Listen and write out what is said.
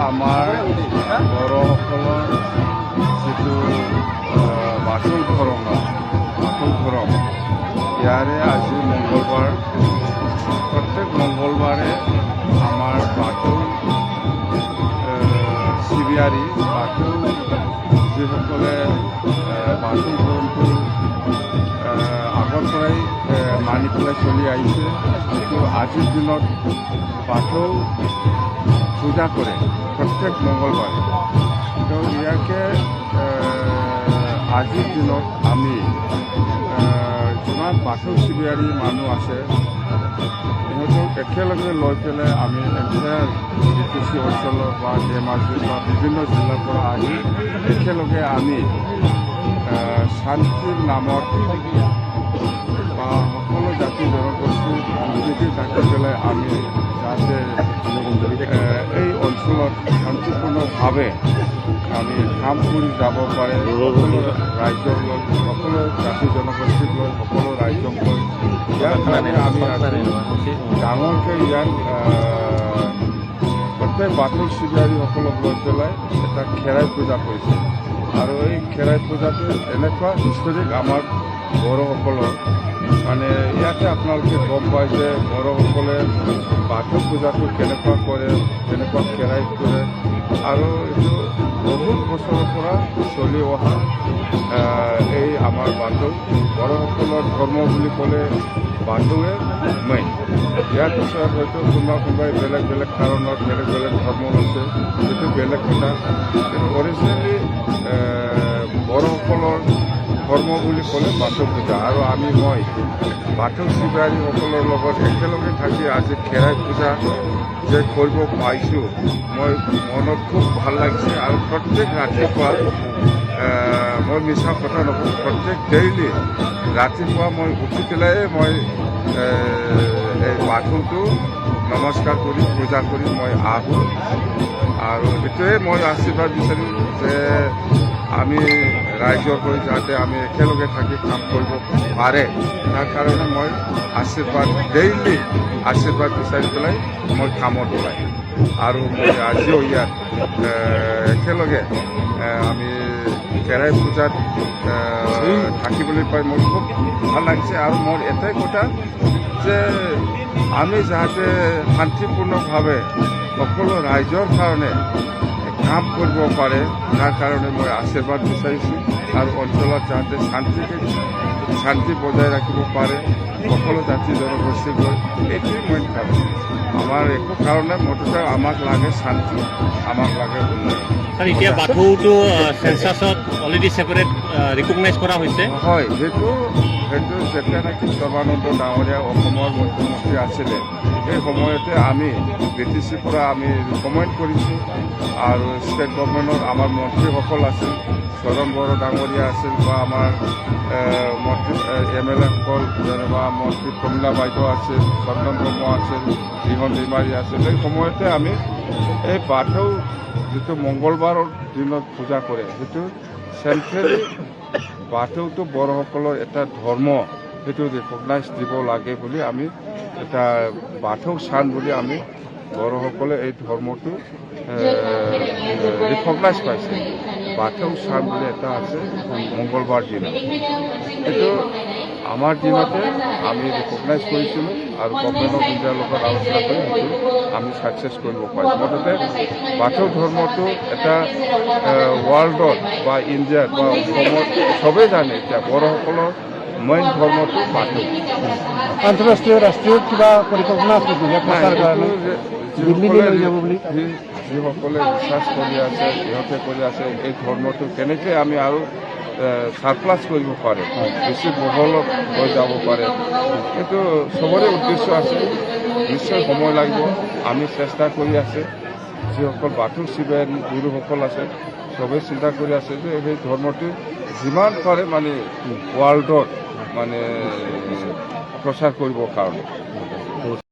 আমাৰ বড়োসকলৰ যিটো বাথৌ ধৰ্ম ইয়াৰে আজি মংগলবাৰ, প্ৰত্যেক মংগলবাৰে আমাৰ বাথৌ শিবিয়াৰী বাথৌ যিসকলে বাথৌ ধৰ্মটো আগৰ পৰাই মানি পেলাই চলি আহিছে, কিন্তু আজিৰ দিনত বাথৌ পূজা কৰে প্ৰত্যেক মংগলবাৰে। তো ইয়াকে আজিৰ দিনত আমি যিমান বাথৌ শিবিয়াৰী মানুহ আছে সিহঁতক একেলগে লৈ পেলাই আমি এণ্টায়াৰ BTC অঞ্চলৰ বা ধেমাজি বা বিভিন্ন জিলাৰ পৰা আহি একেলগে আমি শান্তিৰ নামত বা সকলো জাতি জনগোষ্ঠীৰ সম্প্ৰীতি থাকি পেলাই আমি যাতে এই অঞ্চলত শান্তিপূৰ্ণভাৱে আমি কাম কৰি যাব পাৰে, সকলো ৰাইজক লৈ, সকলো জাতি জনগোষ্ঠীক লৈ, সকলো ৰাইজক লৈ, ইয়াৰ কাৰণে আমি ডাঙৰকৈ ইয়াত প্ৰত্যেক বাথৌ শিবিয়াৰীসকলক লৈ পেলাই এটা খেৰাই পূজা কৰিছে। আৰু এই খেৰাই পূজাটো এনেকুৱা হিষ্টৰিক আমাৰ বড়োসকলৰ, মানে ইয়াতে আপোনালোকে গম পায় যে বড়োসকলে বাথৌ পূজাটো কেনেকুৱা কৰে, কেনেকুৱা খেৰাই কৰে, আৰু এইটো বহুত বছৰৰ পৰা চলি অহা এই আমাৰ বাথৌ বড়োসকলৰ ধৰ্ম বুলি ক'লে বাথৌৱে মেইন। ইয়াৰ পিছত হয়তো কোনোবাই বেলেগ বেলেগ কাৰণত বেলেগ বেলেগ ধৰ্ম আছে, সেইটো বেলেগ কথা, কিন্তু অৰিজিনেলি বড়োসকলৰ ধৰ্ম বুলি ক'লে বাথৌ পূজা। আৰু মই বাথৌ শিবিয়াৰীসকলৰ লগত একেলগে থাকি আজি খেৰাই পূজা যে কৰিব পাইছোঁ, মই মনত খুব ভাল লাগিছে। আৰু প্ৰত্যেক ৰাতিপুৱা মই মিছা কথা নকওঁ, প্ৰত্যেক ডেইলি ৰাতিপুৱা মই উঠি পেলাই মই এই বাথৌটো নমস্কাৰ কৰি পূজা কৰি মই আহোঁ। আৰু এইটোৱে মই আশীৰ্বাদ বিচাৰিম যে আমি ৰাইজৰ হৈ যাতে আমি একেলগে থাকি কাম কৰিব পাৰে, তাৰ কাৰণে মই ডেইলি আশীৰ্বাদ বিচাৰি পেলাই মই কামত ওলাই। আৰু মই আজিও ইয়াত একেলগে আমি খেৰাই পূজাত থাকিবলৈ পাই মোৰ খুব ভাল লাগিছে। আৰু মোৰ এটাই কথা যে আমি যাতে শান্তিপূৰ্ণভাৱে সকলো ৰাইজৰ কাৰণে কাম কৰিব পাৰে, তাৰ কাৰণে মই আশীৰ্বাদ বিচাৰিছোঁ। আৰু অঞ্চলত যাতে শান্তি বজাই ৰাখিব পাৰে সকলো জাতি জনগোষ্ঠীক লৈ, এইটোৱেই মই ভাবোঁ। আমাৰ একো কাৰণে মুঠতে আমাক লাগে শান্তি, আমাক লাগে উন্নয়ন। ছাৰ, এতিয়া বাথৌটো চেঞ্চাছত অলৰেডি ছেপাৰেট ৰিকগনাইজ কৰা হৈছে। হয়, সেইটো যেতিয়া নেকি সৰ্বানন্দ ডাঙৰীয়া অসমৰ মুখ্যমন্ত্ৰী আছিলে, সেই সময়তে আমি BTCৰ পৰা আমি ৰিকমেণ্ড কৰিছোঁ। আৰু ষ্টেট গভৰ্ণমেণ্টৰ আমাৰ মন্ত্ৰীসকল আছিল, চৰণ বড়ো ডাঙৰীয়া আছিল, বা আমাৰ মন্ত্ৰী MLA সকল, যেনেবা মন্ত্ৰী প্ৰমীলা বাইদেউ আছিল, চন্দন ব্ৰহ্ম আছিল, ৰিহন দৈমাৰী আছিল। সেই সময়তে আমি এই বাথৌ যিটো মংগলবাৰৰ দিনত পূজা কৰে, সেইটো চেণ্ট্ৰেলি বাথৌটো বড়োসকলৰ এটা ধৰ্ম, সেইটো ৰিকগনাইজ দিব লাগে বুলি আমি এটা বাথৌ স্থান বুলি আমি বড়োসকলে এই ধৰ্মটো ৰিকগনাইজ পাইছে। বাথৌ স্থান বুলি এটা আছে মংগলবাৰ দিনত, এইটো আমাৰ দিনতে আমি ৰিকগনাইজ কৰিছিলোঁ। আৰু গভৰ্ণমেণ্ট অফ ইণ্ডিয়াৰ লগত আলোচনা কৰি সেইটো আমি ছাকচেছ কৰিব পাৰিছোঁ। মুঠতে বাথৌ ধৰ্মটো এটা ৱৰ্ল্ডত বা ইণ্ডিয়াত বা অসমত চবেই জানে, এতিয়া বড়োসকলৰ মেইন ধৰ্মটো বাথৌ। আন্তঃৰাষ্ট্ৰীয় ৰাষ্ট্ৰীয় কিবা পৰিকল্পনা আছে যিসকলে ৰিচাৰ্চ কৰি আছে, সিহঁতে কৰি আছে এই ধৰ্মটো কেনেকৈ আমি আৰু ছাৰপ্লাছ কৰিব পাৰে, বেছি বহলত হৈ যাব পাৰে, সেইটো চবৰে উদ্দেশ্য আছে। নিশ্চয় সময় লাগিব, আমি চেষ্টা কৰি আছে। যিসকল বাথৌ শিবিয়াৰী গুৰুসকল আছে, চবেই চিন্তা কৰি আছে যে সেই ধৰ্মটো যিমান পাৰে মানে ৱৰ্ল্ডত মানে প্ৰচাৰ কৰিবৰ কাৰণে।